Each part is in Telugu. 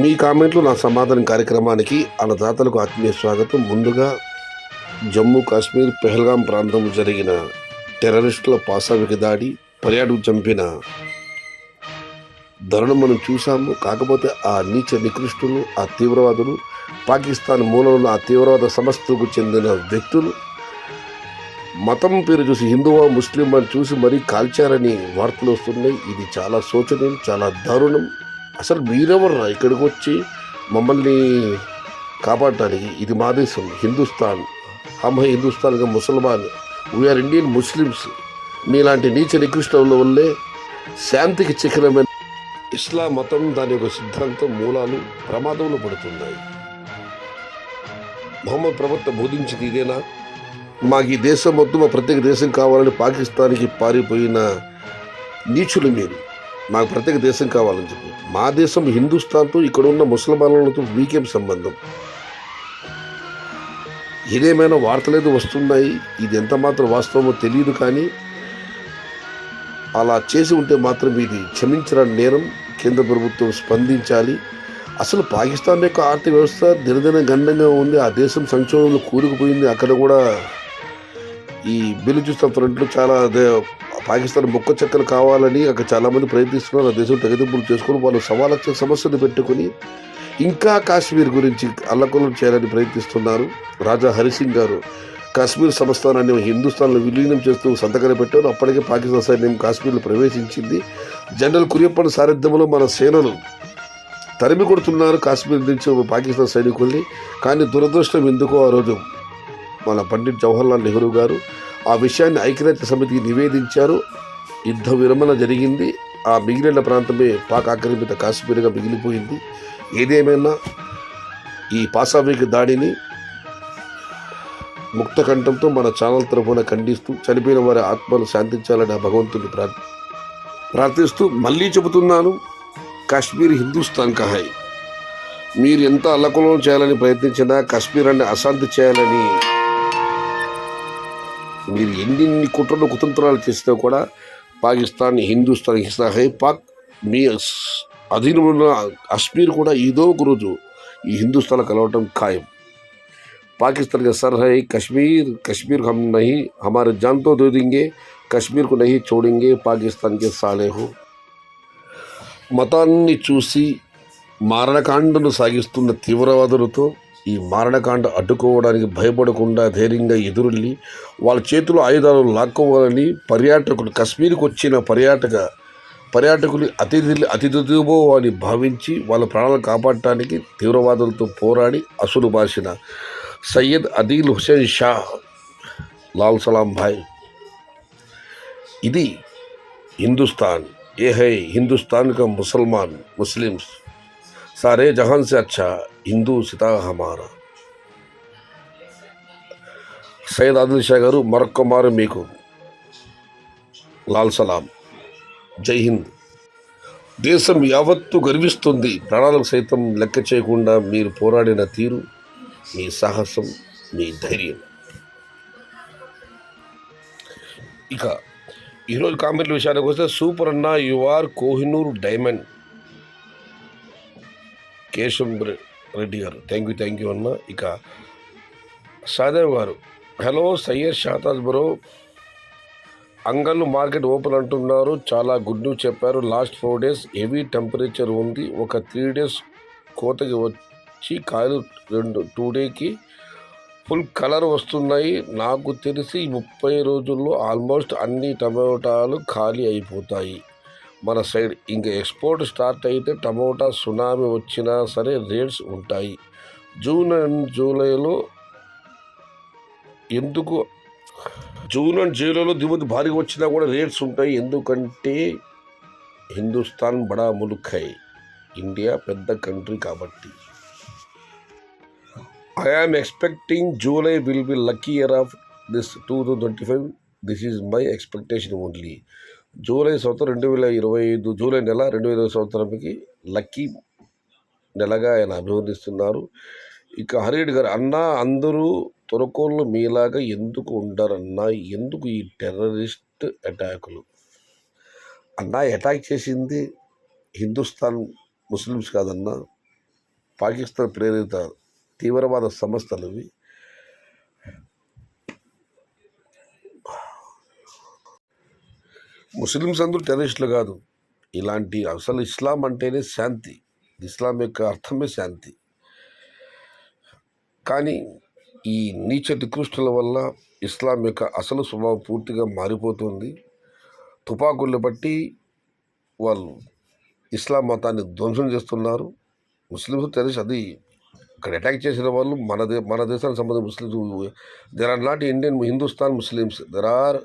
మీ కామెంట్లు నా సమాధానం కార్యక్రమానికి అన్నదాతలకు ఆత్మీయ స్వాగతం. ముందుగా జమ్మూ కాశ్మీర్ పెహల్గాం ప్రాంతంలో జరిగిన టెర్రరిస్టుల పాశవిక దాడి, పర్యాటకు చంపిన ధరుణం మనం చూసాము. కాకపోతే ఆ నీచ నికృష్టులు, ఆ తీవ్రవాదులు, పాకిస్తాన్ మూలంలో ఆ తీవ్రవాద సంస్థకు చెందిన వ్యక్తులు మతం పేరు చూసి హిందువా ముస్లిం అని చూసి మరీ కాల్చారని వార్తలు వస్తున్నాయి. ఇది చాలా శోచనీయం, చాలా దారుణం. అసలు మీరెవర్రా ఇక్కడికి వచ్చి మమ్మల్ని కాపాడటానికి? ఇది మా దేశం, హిందుస్థాన్. హమ్ హై హిందుస్థాన్గా ముసల్మాన్, వీఆర్ ఇండియన్ ముస్లిమ్స్. మీలాంటి నీచ నికృష్టుల వల్లే శాంతికి చిహ్నమైన ఇస్లాం మతం, దాని యొక్క సిద్ధాంతం, మూలాలు ప్రమాదంలో పడుతున్నాయి. మొహమ్మద్ ప్రవక్త బోధించింది ఇదేనా? మాకు ఈ దేశం మొత్తం మా ప్రత్యేక దేశం కావాలని పాకిస్తాన్కి పారిపోయిన నీచులు మీరు. మాకు ప్రత్యేక దేశం కావాలని చెప్పి. మా దేశం హిందుస్థాన్తో, ఇక్కడ ఉన్న ముసల్మాన్లతో మీకేం సంబంధం? ఇదేమైనా వార్తలేదు వస్తున్నాయి. ఇది ఎంత మాత్రం వాస్తవమో తెలియదు, కానీ అలా చేసి ఉంటే మాత్రం ఇది క్షమించరాని నేరం. కేంద్ర ప్రభుత్వం స్పందించాలి. అసలు పాకిస్తాన్ యొక్క ఆర్థిక వ్యవస్థ దినదిన గండంగా ఉంది. ఆ దేశం సంక్షోభంలో కూరుకుపోయింది. అక్కడ కూడా ఈ బెలూచిస్తాన్ ఫ్రంట్లో చాలా పాకిస్తాన్ మొక్క చెక్కలు కావాలని అక్కడ చాలామంది ప్రయత్నిస్తున్నారు. ఆ దేశం తెగదింపులు చేసుకొని వాళ్ళు సవాలక్ష సమస్యలు పెట్టుకుని ఇంకా కాశ్మీర్ గురించి అల్లకొల్లం చేయాలని ప్రయత్నిస్తున్నారు. రాజా హరిసింగ్ గారు కాశ్మీర్ సంస్థానాన్ని హిందుస్థాన్లో విలీనం చేస్తూ సంతకాలు పెట్టారు. అప్పటికే పాకిస్తాన్ సైన్యం కాశ్మీర్లో ప్రవేశించింది. జనరల్ కురియప్పన్ సారథ్యంలో మన సేనలు తరిమి కొడుతున్నారు కాశ్మీర్ నుంచి పాకిస్తాన్ సైనికుల్ని. కానీ దురదృష్టం ఎందుకో ఆ రోజు మన పండిట్ జవహర్లాల్ నెహ్రూ గారు ఆ విషయాన్ని ఐక్యరాజ్య సమితికి నివేదించారు. యుద్ధ విరమణ జరిగింది. ఆ మిగిలిన ప్రాంతమే పాక్ ఆక్రమిత కాశ్మీర్గా మిగిలిపోయింది. ఏదేమైనా ఈ పాశవిక దాడిని ముక్త కంఠంతో మన ఛానల్ తరఫున ఖండిస్తూ చనిపోయిన వారి ఆత్మలు శాంతించాలని ఆ భగవంతుని ప్రార్థిస్తూ మళ్ళీ చెబుతున్నాను, కాశ్మీర్ హిందుస్థాన్ కా హై. మీరు ఎంత అల్లకల్లోలం చేయాలని ప్రయత్నించినా, కాశ్మీర్ అన్ని అశాంతి చేయాలని మీరు ఎన్ని కుట్రలు కుతంత్రాలు చేసినా కూడా పాకిస్తాన్ హిందుస్థాన్ హిస్సా హై. పాక్ మీ అధీనంలో కాశ్మీర్ కూడా ఏదో ఒక రోజు ఈ హిందుస్థాన్ కలవటం ఖాయం. पाकिस्तान का सर है कश्मीर, कश्मीर हम नहीं, हमारे जान तो दे देंगे, कश्मीर को नहीं छोड़ेंगे, पाकिस्तान के साले हो. మతాన్ని చూసి మారణకాండను సాగిస్తున్న తీవ్రవాదులతో ఈ మారణకాండ అడ్డుకోవడానికి భయపడకుండా ధైర్యంగా ఎదురెళ్ళి వాళ్ళ చేతిలో ఆయుధాలు లాక్కోవాలని పర్యాటకులు, కాశ్మీర్కి వచ్చిన పర్యాటకులు అతిథివో అని భావించి వాళ్ళ ప్రాణాలను కాపాడటానికి తీవ్రవాదులతో పోరాడి అసలు బాసిన సయ్యద్ అదీల్ హుసేన్ షా లాల్ సలాం భాయ్. ఇది హిందుస్థాన్. ये है हिंदुस्तान का मुसलमान मुस्लिम्स, सारे जहान से अच्छा हिंदू सिता हमारा. సయ్యద్ ఆదిల్ షా గారు మరొక్కమారు మీకు లాల్ సలాం. జై హింద్. దేశం యావత్తు గర్విస్తుంది. ప్రాణాలకు సైతం లెక్క చేయకుండా మీరు పోరాడిన తీరు, మీ సాహసం, మీ ధైర్యం. ఇక ఈరోజు కామెంట్ల విషయానికి వస్తే, సూపర్ అన్న, you are Kohinoor diamond. Keshav Reddy garu thank you అన్న. ఇక Sadev garu, hello Syed Shataj bro, Angallu market open అంటున్నారు, చాలా గుడ్ న్యూస్ చెప్పారు. లాస్ట్ 4 days హెవీ టెంపరేచర్ ఉంది. ఒక 3 days కోతకి వచ్చి కాయలు 2 days ఫుల్ కలర్ వస్తున్నాయి. నాకు తెలిసి 30 రోజుల్లో ఆల్మోస్ట్ అన్ని టమోటాలు ఖాళీ అయిపోతాయి మన సైడ్. ఇంకా ఎక్స్పోర్ట్ స్టార్ట్ అయితే టమోటా సునామీ వచ్చినా సరే రేట్స్ ఉంటాయి. జూన్ అండ్ జూలైలో దిగుమతి భారీగా వచ్చినా కూడా రేట్స్ ఉంటాయి. ఎందుకంటే హిందుస్థాన్ బడా ముల్క్ హై, ఇండియా పెద్ద కంట్రీ కాబట్టి. I am expecting July will be lucky year of this 2025. This is my expectation only. July సంవత్సరం 2025 జూలై నెల 2020 సంవత్సరానికి లక్కీ నెలగా ఆయన అభివర్ణిస్తున్నారు. ఇక హరిరెడ్డి గారు, అన్న అందరూ తొరకోళ్ళు మీలాగా ఎందుకు ఉండరన్నా? ఎందుకు ఈ టెర్రరిస్ట్ అటాకులు? అన్నా అటాక్ చేసింది హిందుస్థాన్ ముస్లిమ్స్ కాదన్నా, పాకిస్తాన్ ప్రేరిత తీవ్రవాద సంస్థలు ఇవి. ముస్లిమ్స్ అందరూ టెర్రరిస్టులు కాదు. ఇలాంటి అసలు ఇస్లాం అంటేనే శాంతి, ఇస్లాం యొక్క అర్థమే శాంతి. కానీ ఈ నీచ నికృష్టుల వల్ల ఇస్లాం యొక్క అసలు స్వభావం పూర్తిగా మారిపోతుంది. తుపాకులు బట్టి వాళ్ళు ఇస్లాం మతాన్ని ధ్వంసం చేస్తున్నారు. ముస్లిమ్స్ టెర్రరిస్ట్ అది ఇక్కడ అటాక్ చేసిన వాళ్ళు మన దేశానికి సంబంధించిన Muslims. There are not Indian Hindustan Muslims, there are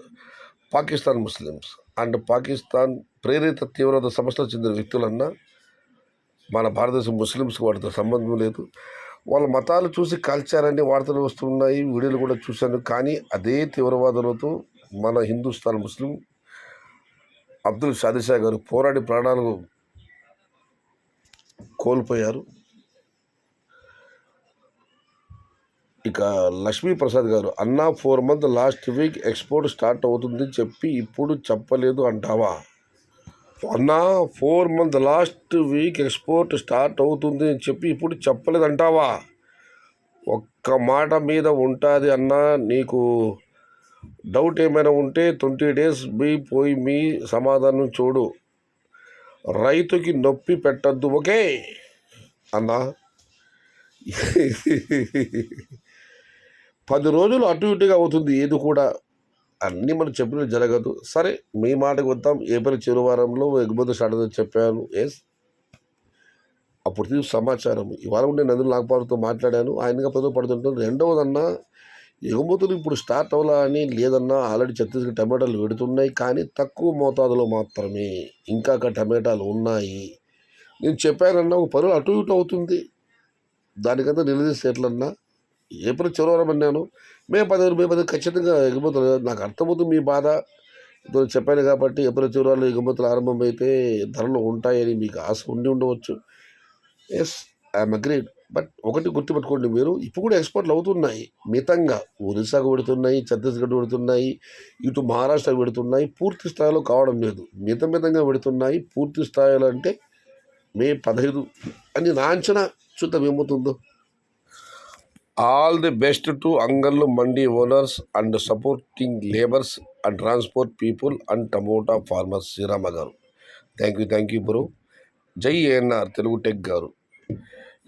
Pakistan Muslims. And Pakistan ప్రేరిత తీవ్రవాద సంస్థలకు చెందిన వ్యక్తులన్నా మన భారతదేశం ముస్లిమ్స్కి వాటితో సంబంధం లేదు. వాళ్ళ మతాలు చూసి కాల్చారని వార్తలు వస్తున్నాయి, వీడియోలు కూడా చూశాను. కానీ అదే తీవ్రవాదులతో మన హిందుస్థాన్ ముస్లిం అబ్దుల్ షాదిషా గారు పోరాడి ప్రాణాలు కోల్పోయారు. ఇక లక్ష్మీప్రసాద్ గారు, అన్నా 4 months last week export start అవుతుంది చెప్పి ఇప్పుడు చెప్పలేదు అంటావా? అన్నా 4 months last week export start అవుతుంది అని చెప్పి ఇప్పుడు చెప్పలేదు అంటావా? ఒక్క మాట మీద ఉంటుంది అన్నా. నీకు డౌట్ ఏమైనా ఉంటే 20 days పోయి మీ సమాధానం చూడు. రైతుకి నొప్పి పెట్టద్దు, ఓకే అన్నా. 10 రోజులు అటు ఇటుగా అవుతుంది. ఏది కూడా అన్నీ మనం చెప్పినట్టు జరగదు. సరే, మీ మాటకు వద్దాం. ఏప్రిల్ చివరి వారంలో ఎగుమతి స్టార్ట్ అవుతుందని చెప్పాను. అప్పుడు తీసు సమాచారం. ఇవాళ ఉండే నదులు నాగపాలతో మాట్లాడాను. ఆయనగా పదో పడుతుంటాను. రెండవదన్నా, ఎగుమతులు ఇప్పుడు స్టార్ట్ అవ్వాలా అని లేదన్నా. ఆల్రెడీ ఛత్తీస్గఢ్ టమాటాలు పెడుతున్నాయి, కానీ తక్కువ మోతాదులో మాత్రమే. ఇంకా టమాటాలు ఉన్నాయి. నేను చెప్పానన్నా, ఒక 10 రోజులు అటు ఇటు అవుతుంది. దానికంతా నిలదీస్తే ఎట్లన్నా? ఏప్రిల్ చివరి వారం అన్నాను. మే 10 ఖచ్చితంగా ఎగుమతులు. నాకు అర్థమవుతుంది మీ బాధ. ఇప్పుడు చెప్పాను కాబట్టి ఏప్రిల్ చివరి వారంలో ఎగుమతులు ఆరంభమైతే ధరలు ఉంటాయని మీకు ఆశ ఉండి ఉండవచ్చు. I'm agreed. బట్ ఒకటి గుర్తుపెట్టుకోండి, మీరు ఇప్పుడు కూడా ఎక్స్పోర్ట్లు అవుతున్నాయి మితంగా. ఒరిస్సాకు పెడుతున్నాయి, ఛత్తీస్గఢ్ పెడుతున్నాయి, ఇటు మహారాష్ట్ర పెడుతున్నాయి. పూర్తి స్థాయిలో కావడం లేదు, మితంగా పెడుతున్నాయి. పూర్తి స్థాయిలో అంటే మే 15 అని నా అంచనా. చూద్దాం ఏమవుతుందో. All the best to Angallu mandi owners and supporting labours and transport people and tomato farmers. Srirama garu, thank you bro. జై ఏఎన్ఆర్ తెలుగు టెక్ గారు.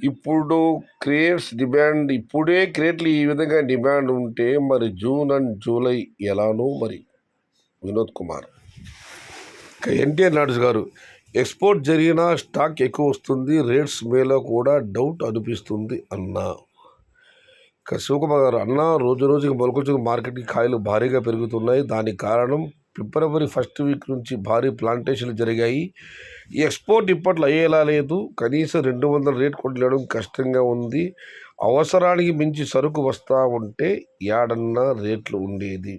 ఇప్పుడు క్రేట్స్ డిమాండ్, ఇప్పుడే క్రేట్లు ఈ విధంగా డిమాండ్ ఉంటే మరి జూన్ అండ్ జూలై ఎలానో మరి. వినోద్ కుమార్. ఎన్టీఆర్ నాయుడు గారు, ఎక్స్పోర్ట్ జరిగినా స్టాక్ ఎక్కువ వస్తుంది, రేట్స్ మేలో కూడా డౌట్ అనిపిస్తుంది అన్నా. ఇక శివకుమార్ గారు, అన్నా రోజుకి మొలకొచ్చిన మార్కెట్కి కాయలు భారీగా పెరుగుతున్నాయి. దానికి కారణం ఫిబ్రవరి 1st వీక్ నుంచి భారీ ప్లాంటేషన్లు జరిగాయి. ఈ ఎక్స్పోర్ట్ ఇప్పట్లో అయ్యేలా లేదు. కనీసం 200 రేట్ కొట్టలేడం కష్టంగా ఉంది. అవసరానికి మించి సరుకు వస్తూ ఉంటే ఏడన్నా రేట్లు ఉండేది.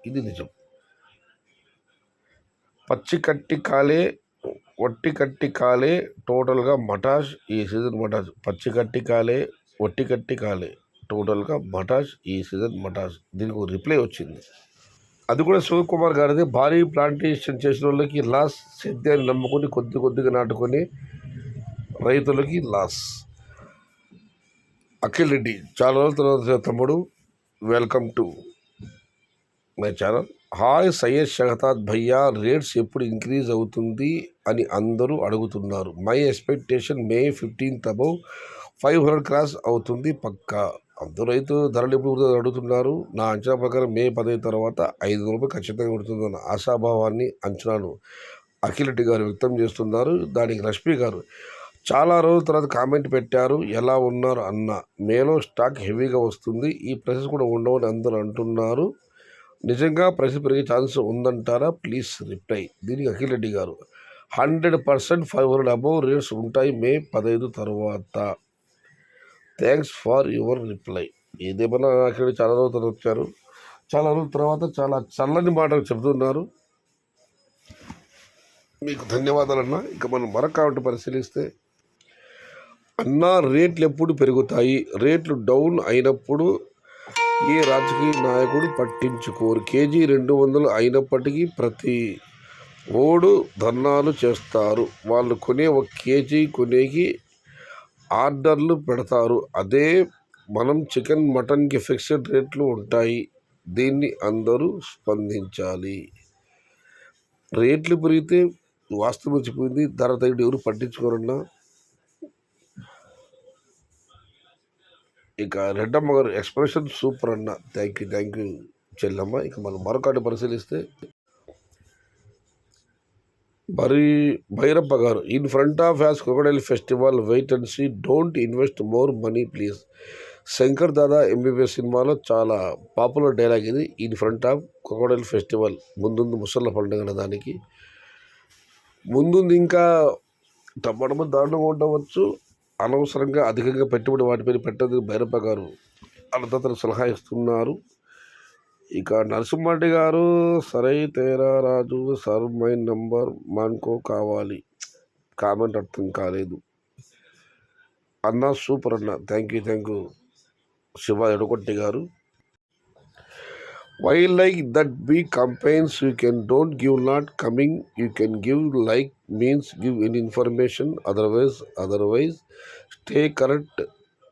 ఇది నిజం. పచ్చి కాలే ఒట్టి కాలే టోటల్గా మటాష్ ఈ సీజన్ మటాష్. పచ్చి కాలే ఒట్టి కాలే టోటల్గా మటాష్ ఈ సీజన్ మటాష్. దీనికి ఒక రిప్లై వచ్చింది. అది కూడా శివకుమార్ గారిది. భారీ ప్లాంటేషన్ చేసిన వాళ్ళకి లాస్, సేద్యాన్ని నమ్ముకొని కొద్దిగా నాటుకొని రైతులకి లాస్. అఖిల్ రెడ్డి, చాలా రోజుల తర్వాత తమ్ముడు, welcome to my channel. Hi Syed Shahtad భయ్యా, రేట్స్ ఎప్పుడు ఇంక్రీజ్ అవుతుంది అని అందరూ అడుగుతున్నారు. My expectation May 15th above 500 cross అవుతుంది పక్కా. అందరూ రైతు ధరలు ఎప్పుడు అడుగుతున్నారు. నా అంచనా ప్రకారం మే 15 తర్వాత 500 రూపాయలు ఖచ్చితంగా పెడుతుందన్న ఆశాభావాన్ని, అంచనాను అఖిల్ రెడ్డి గారు వ్యక్తం చేస్తున్నారు. దానికి లక్ష్మి గారు, చాలా రోజుల తర్వాత కామెంట్ పెట్టారు, ఎలా ఉన్నారు అన్న. మేలో స్టాక్ హెవీగా వస్తుంది, ఈ ప్రైసెస్ కూడా ఉండవని అందరూ అంటున్నారు. నిజంగా ప్రైస్ పెరిగే ఛాన్స్ ఉందంటారా? Please reply. దీనికి అఖిల్ రెడ్డి గారు, 100% 500 అబౌవ్ రేట్స్ ఉంటాయి మే 15 తర్వాత. Thanks for your reply. ఏదేమన్నా అక్కడ చాలా రోజులు వచ్చారు, చాలా రోజుల తర్వాత చాలా చల్లని మాటలు చెబుతున్నారు. మీకు ధన్యవాదాలన్నా. ఇక మనం మరొక కామెంట్ పరిశీలిస్తే, అన్నా రేట్లు ఎప్పుడు పెరుగుతాయి? రేట్లు డౌన్ అయినప్పుడు ఏ రాజకీయ నాయకుడు పట్టించుకోరు. కేజీ 200 అయినప్పటికీ ప్రతి ఓడు ధర్నాలు చేస్తారు. వాళ్ళు కొనే 1 కేజీ కొనేకి ఆర్డర్లు పెడతారు. అదే మనం చికెన్ మటన్కి ఫిక్స్డ్ రేట్లు ఉంటాయి. దీన్ని అందరూ స్పందించాలి. రేట్లు పెరిగితే వాస్తవం వచ్చిపోయింది. ధర తగ్గట్టు ఎవరు పట్టించుకోరన్నా. ఇక రెడ్డమ్మ గారు ఎక్స్ప్రెషన్ సూపర్ అన్న. థ్యాంక్ యూ చెల్లమ్మ. ఇక మనం మరొకటి పరిశీలిస్తే భైరప్ప గారు in front of as crocodile festival wait and see don't invest more money please. Shankar Dada MBBS సినిమాలో చాలా పాపులర్ డైలాగ్ ఇది. In front of crocodile festival, ముందుంది ముసళ్ళ పండుగ, దానికి ముందుంది ఇంకా టమాటా దారుణంగా ఉండవచ్చు. అనవసరంగా అధికంగా పెట్టుబడి వాటిపై పెట్టదు భైరప్ప గారు అన్నదాతలకు సలహా ఇస్తున్నారు. ఇక నరసింహారెడ్డి గారు సరై తేరా రాజు సర్ మై నంబర్ మాన్కో కావాలి. కామెంట్ అర్థం కాలేదు అన్న. సూపర్ అన్న. Thank you Shiva Edagotti garu. Why like that be campaigns you can don't give not coming you can give like means give in information otherwise stay correct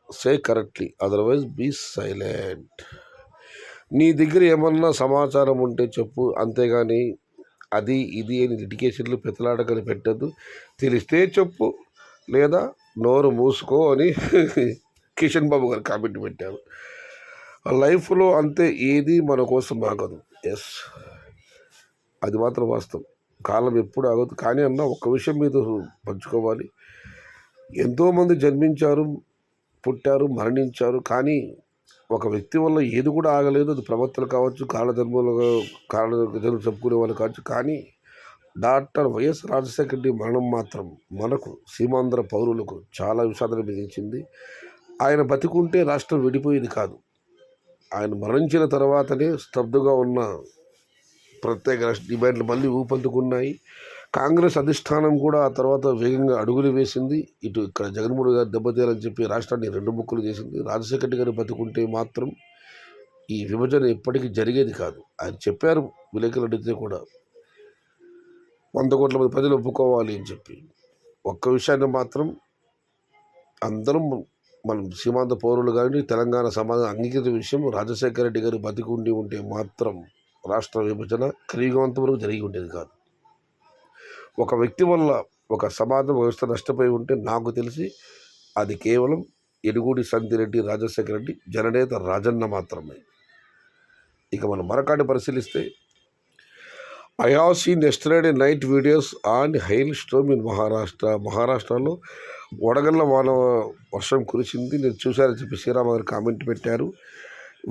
say correctly otherwise be silent. నీ దగ్గర ఏమన్నా సమాచారం ఉంటే చెప్పు, అంతేగాని అది ఇది అని లిటికేషన్లు పెత్తలాడకని పెట్టద్దు. తెలిస్తే చెప్పు లేదా నోరు మూసుకో అని కిషన్ బాబు గారు కామెంట్ పెట్టారు. లైఫ్లో అంతే, ఏది మన కోసం ఆగదు. ఎస్, అది మాత్రం వాస్తవం. కాలం ఎప్పుడు ఆగదు. కానీ అన్న ఒక్క విషయం మీద పంచుకోవాలి. ఎంతోమంది జన్మించారు, పుట్టారు, మరణించారు. కానీ ఒక వ్యక్తి వల్ల ఏది కూడా ఆగలేదు. అది ప్రవర్తనలు కావచ్చు, కారణజన్మలు చెప్పుకునే వాళ్ళు కావచ్చు. కానీ డాక్టర్ వైఎస్ రాజశేఖర రెడ్డి మరణం మాత్రం మనకు సీమాంధ్ర పౌరులకు చాలా విషాదం మిగిల్చింది. ఆయన బతికుంటే రాష్ట్రం విడిపోయేది కాదు. ఆయన మరణించిన తర్వాతనే స్తబ్దుగా ఉన్న ప్రత్యేక రాష్ట్ర డిమాండ్లు మళ్ళీ ఊపందుకున్నాయి. కాంగ్రెస్ అధిష్టానం కూడా ఆ తర్వాత వేగంగా అడుగులు వేసింది. ఇటు ఇక్కడ జగన్మోహన్ గారు దెబ్బతీయాలని చెప్పి రాష్ట్రాన్ని 2 ముక్కలు చేసింది. రాజశేఖర రెడ్డి గారు బతుకుంటే మాత్రం ఈ విభజన ఎప్పటికీ జరిగేది కాదు. ఆయన చెప్పారు విలేకరులు అడిగితే కూడా 100 కోట్ల మంది ప్రజలు ఒప్పుకోవాలి అని చెప్పి. ఒక్క విషయాన్ని మాత్రం అందరం మనం సీమాంధ్ర పౌరులు కానీ తెలంగాణ సమాజం అంగీకరించిన విషయం, రాజశేఖర రెడ్డి గారు బతికుండి ఉంటే మాత్రం రాష్ట్ర విభజన కలియుగంత వరకు జరిగి ఉండేది కాదు. ఒక వ్యక్తి వల్ల ఒక సమాజం వ్యవస్థ నష్టపోయి ఉంటే నాకు తెలిసి అది కేవలం ఎనుగూడి సంతిరెడ్డి రాజశేఖర రెడ్డి జననేత రాజన్న మాత్రమే. ఇక మనం మరొకటి పరిశీలిస్తే I have seen yesterday night videos on hailstorm in మహారాష్ట్రలో వడగళ్ళ వర్షం కురిసింది, నేను చూశానని చెప్పి శ్రీరామ గారు కామెంట్ పెట్టారు.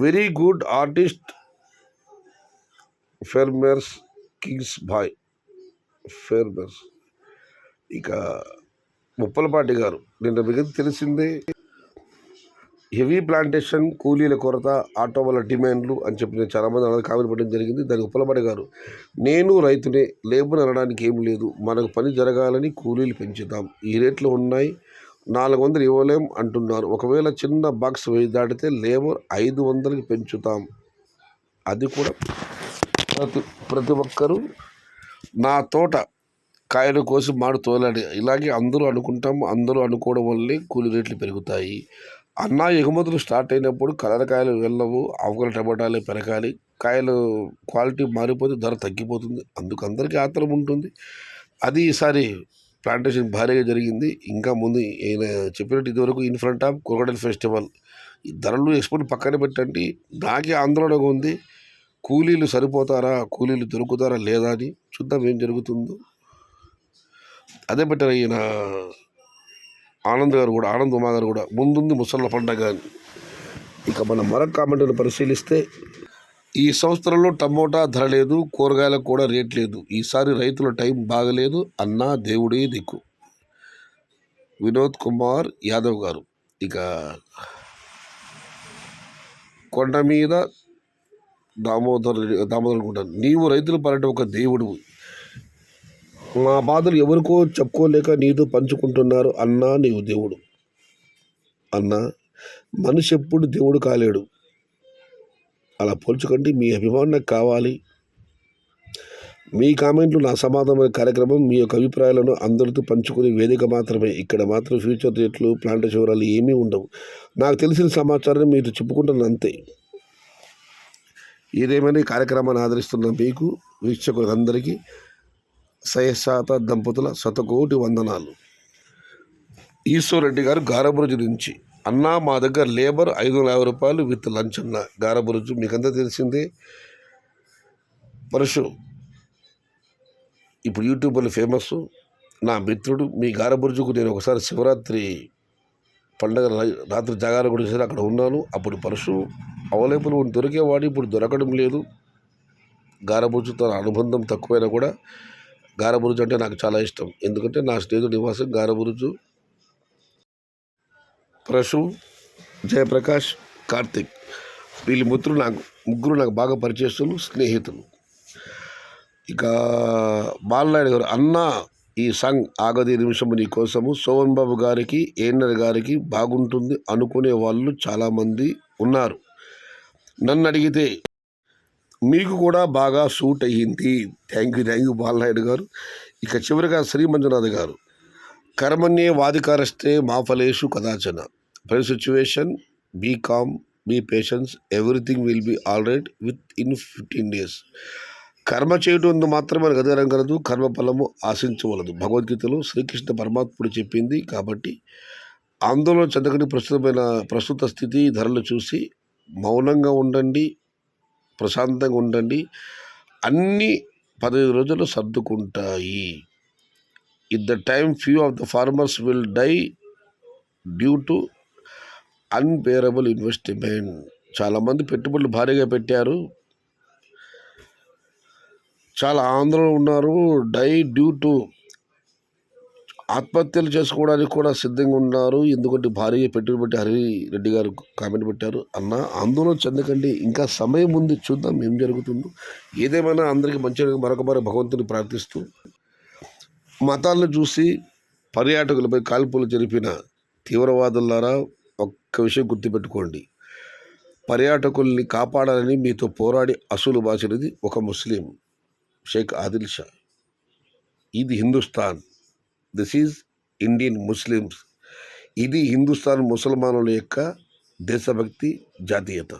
Very good artist farmers kings boy farmers. ఇక ముప్పలపాటి గారు నిన్న మిగతా తెలిసిందే, హెవీ ప్లాంటేషన్, కూలీల కొరత, ఆటో వల్ల డిమాండ్లు అని చెప్పి నేను చాలామంది కామెంట్ పెట్టడం జరిగింది. దానికి ఉప్పలపాటి గారు, నేను రైతునే, లేబర్ అనడానికి ఏం లేదు, మనకు పని జరగాలని కూలీలు పెంచుతాం, ఈ రేట్లు ఉన్నాయి, 400 ఇవ్వలేం అంటున్నారు. ఒకవేళ చిన్న బాక్స్ 1000 దాటితే లేబర్ 500కి పెంచుతాం. అది కూడా ప్రతి ఒక్కరూ నా తోట కాయలు కోసి మాడు తోలాడి, ఇలాగే అందరూ అనుకుంటాం. అందరూ అనుకోవడం వల్లే కూలీ రేట్లు పెరుగుతాయి. అన్న ఎగుమతులు స్టార్ట్ అయినప్పుడు కలర్ కాయలు వెళ్ళవు, ఆకుకూర టమాటాలే పెరగాలి, కాయలు క్వాలిటీ మారిపోతే ధర తగ్గిపోతుంది. అందుకు అందరికీ ఆత్రం ఉంటుంది. అది ఈసారి ప్లాంటేషన్ భారీగా జరిగింది. ఇంకా ముందు ఈయన చెప్పినట్టు ఇదివరకు in front of crocodile festival, ఈ ధరలు ఎక్స్పోర్ట్ పక్కన పెట్టండి. నాకే ఆందోళనగా ఉంది, కూలీలు సరిపోతారా, కూలీలు దొరుకుతారా లేదా అని. చూద్దాం ఏం జరుగుతుందో. అదే బెటర్. ఈయన ఆనంద్ ఉమా గారు కూడా ముందుంది ముసళ్ళ పండగ అని. ఇక మనం మరొక కామెంట్ని పరిశీలిస్తే, ఈ సంవత్సరంలో టమోటా ధర లేదు, కూరగాయలకు కూడా రేట్ లేదు, ఈసారి రైతుల టైం బాగలేదు అన్నా, దేవుడే దిక్కు. వినోద్ కుమార్ యాదవ్ గారు. ఇక కొండ మీద దామోదర్ అనుకుంటాను, నీవు రైతుల పాలిట ఒక దేవుడు, మా బాధలు ఎవరికో చెప్పుకోలేక నీతో పంచుకుంటున్నారు అన్నా, నీవు దేవుడు అన్నా. మనిషి ఎప్పుడు దేవుడు కాలేడు, అలా పోల్చుకుంటే మీ అభిమానం కావాలి. మీ కామెంట్లు నా సమాధానమైన కార్యక్రమం. మీ యొక్క అభిప్రాయాలను అందరితో పంచుకునే వేదిక మాత్రమే. ఇక్కడ మాత్రం ఫ్యూచర్ రేట్లు, ప్లాంటేషన్ వివరాలు ఏమీ ఉండవు. నాకు తెలిసిన సమాచారాన్ని మీతో చెప్పుకుంటాను అంతే. ఏదేమైనా ఈ కార్యక్రమాన్ని ఆదరిస్తున్న మీకు, వీక్షకులందరికీ సహశాత దంపతుల శతకోటి వందనాలు. ఈశ్వరరెడ్డి గారు గారబురుజు నుంచి. అన్నా, మా దగ్గర లేబర్ 550 రూపాయలు విత్ లంచ్ అన్న. గారబురుజు మీకంతా తెలిసిందే. పరశు ఇప్పుడు యూట్యూబ్లో ఫేమస్ నా మిత్రుడు. మీ గారబురుజుకు నేను ఒకసారి శివరాత్రి పండగ రాత్రి జాగారం కూడా చేసి అక్కడ ఉన్నాను. అప్పుడు పరశు అవైలబుల్ దొరికేవాడు, ఇప్పుడు దొరకడం లేదు. గారబురుజు తన అనుబంధం తక్కువైనా కూడా గారబురుజు అంటే నాకు చాలా ఇష్టం. ఎందుకంటే నా స్నేహితుడు నివాసం గారబురుజు. పరశు, జయప్రకాష్, కార్తిక్ వీళ్ళ ముగ్గురు నాకు బాగా పరిచయస్తులు, స్నేహితులు. ఇక బాలనాయుడు గారు, అన్న ఈ సాంగ్ ఆగది నిమిషము నీ కోసము. శోభన్ బాబు గారికి, ఏఎన్ఆర్ గారికి బాగుంటుంది అనుకునే వాళ్ళు చాలామంది ఉన్నారు. నన్ను అడిగితే మీకు కూడా బాగా సూట్ అయ్యింది. థ్యాంక్ యూ బాలనాయుడు గారు. ఇక చివరిగా శ్రీ మంజునాథ్ గారు, కర్మణ్యే వాధికారస్తే మా ఫలేషు కదాచన. ప్రతి situation be calm, be patience, everything will be all right within 15 days. కర్మ చేయడం మాత్రమే గదరం కలదు, కర్మఫలము ఆశించవలదు. భగవద్గీతలో శ్రీకృష్ణ పరమాత్ముడు చెప్పింది. కాబట్టి ఆందోళన చెందకండి. ప్రస్తుత స్థితి ధరలు చూసి మౌనంగా ఉండండి, ప్రశాంతంగా ఉండండి. అన్నీ 15 రోజుల్లో సర్దుకుంటాయి. It the time few of the farmers will die due to unbearable investment. చాలామంది పెట్టుబడులు భారీగా పెట్టారు, చాలా ఆందోళన ఉన్నారు. డై డ్యూ టు ఆత్మహత్యలు చేసుకోవడానికి కూడా సిద్ధంగా ఉన్నారు. ఎందుకంటే భారీగా పెట్టుబడి పెట్టి హరిరెడ్డి గారు కామెంట్ పెట్టారు. అన్న ఆందోళన చెందకండి, ఇంకా సమయం ఉంది, చూద్దాం ఏం జరుగుతుందో. ఏదేమైనా అందరికీ మంచిగా మరొకమారి భగవంతుని ప్రార్థిస్తూ, మతాలను చూసి పర్యాటకులపై కాల్పులు జరిపిన తీవ్రవాదులారా ఒక్క విషయం గుర్తుపెట్టుకోండి. పర్యాటకుల్ని కాపాడాలని మీతో పోరాడి అసలు బాసినది ఒక ముస్లిం, షేక్ ఆదిల్ షా. ఇది Hindustan, this is Indian Muslims. ఇది హిందుస్థాన్ ముసల్మానుల యొక్క దేశభక్తి, జాతీయత.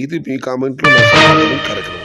ఇది మీ కామెంట్లో కార్యక్రమం.